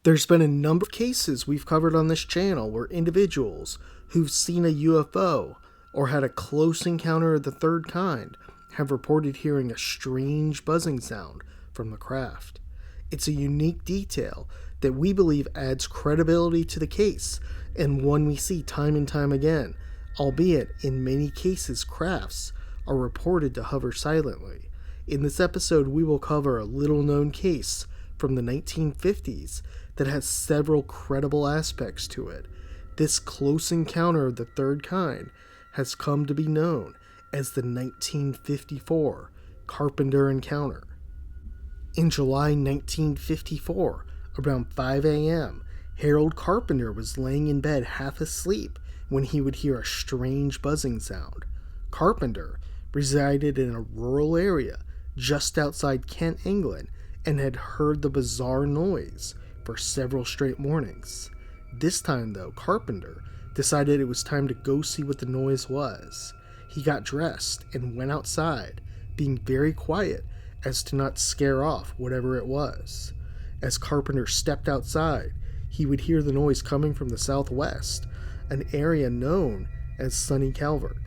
There's been a number of cases we've covered on this channel where individuals who've seen a UFO or had a close encounter of the third kind have reported hearing a strange buzzing sound from the craft. It's a unique detail that we believe adds credibility to the case, and one we see time and time again, albeit in many cases crafts are reported to hover silently. In this episode, we will cover a little-known case from the 1950s that has several credible aspects to it. This close encounter of the third kind has come to be known as the 1954 Carpenter Encounter. In July 1954, around 5 a.m., Harold Carpenter was laying in bed half asleep when he would hear a strange buzzing sound. Carpenter resided in a rural area just outside Kent, England, and had heard the bizarre noise for several straight mornings. This time, though, Carpenter decided it was time to go see what the noise was. He got dressed and went outside, being very quiet as to not scare off whatever it was. As Carpenter stepped outside, he would hear the noise coming from the southwest, an area known as Sunny Calvert.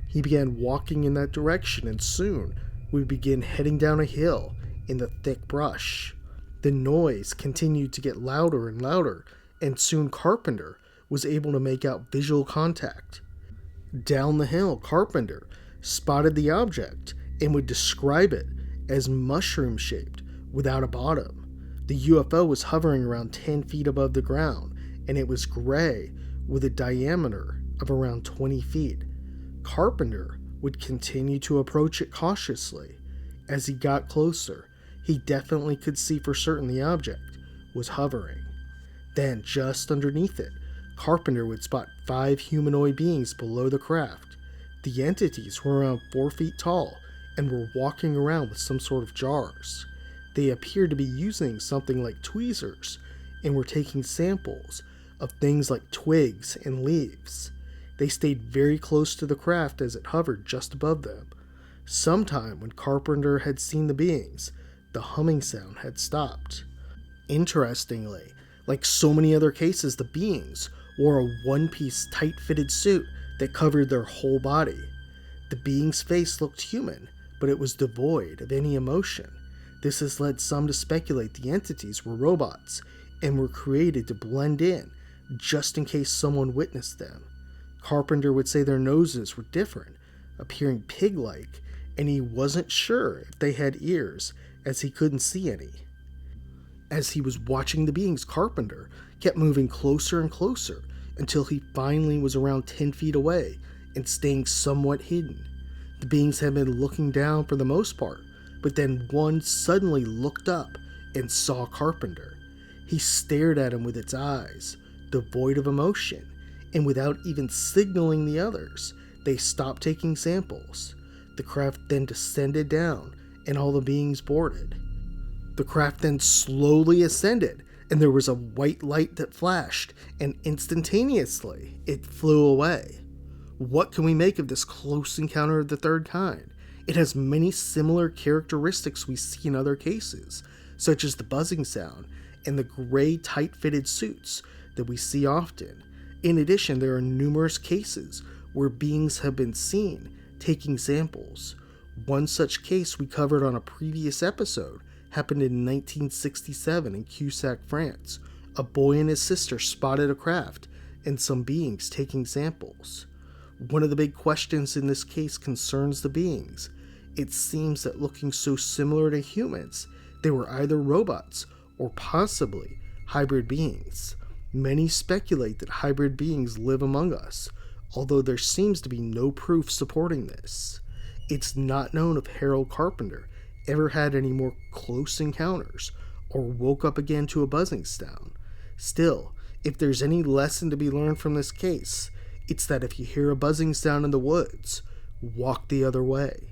He began walking in that direction and soon would begin heading down a hill in the thick brush. The noise continued to get louder and louder, and soon Carpenter was able to make out visual contact. Down the hill, Carpenter spotted the object and would describe it as mushroom-shaped without a bottom. The UFO was hovering around 10 feet above the ground, and it was gray with a diameter of around 20 feet. Carpenter would continue to approach it cautiously. As he got closer, he definitely could see for certain the object was hovering. Then, just underneath it, Carpenter would spot 5 humanoid beings below the craft. The entities were around 4 feet tall and were walking around with some sort of jars. They appeared to be using something like tweezers and were taking samples of things like twigs and leaves. They stayed very close to the craft as it hovered just above them. Sometime when Carpenter had seen the beings, the humming sound had stopped. Interestingly, like so many other cases, the beings wore a one-piece tight-fitted suit that covered their whole body. The being's face looked human, but it was devoid of any emotion. This has led some to speculate the entities were robots and were created to blend in just in case someone witnessed them. Carpenter would say their noses were different, appearing pig-like, and he wasn't sure if they had ears as he couldn't see any. As he was watching the beings, Carpenter kept moving closer and closer until he finally was around 10 feet away and staying somewhat hidden. The beings had been looking down for the most part, but then one suddenly looked up and saw Carpenter. He stared at him with its eyes, devoid of emotion, and without even signaling the others, they stopped taking samples. The craft then descended down, and all the beings boarded. The craft then slowly ascended, and there was a white light that flashed, and instantaneously, it flew away. What can we make of this close encounter of the third kind? It has many similar characteristics we see in other cases, such as the buzzing sound and the gray tight-fitted suits that we see often. In addition, there are numerous cases where beings have been seen taking samples. One such case we covered on a previous episode happened in 1967 in Cusack, France. A boy and his sister spotted a craft and some beings taking samples. One of the big questions in this case concerns the beings. It seems that looking so similar to humans, they were either robots or possibly hybrid beings. Many speculate that hybrid beings live among us, although there seems to be no proof supporting this. It's not known if Harold Carpenter ever had any more close encounters or woke up again to a buzzing sound. Still, if there's any lesson to be learned from this case, it's that if you hear a buzzing sound in the woods, walk the other way.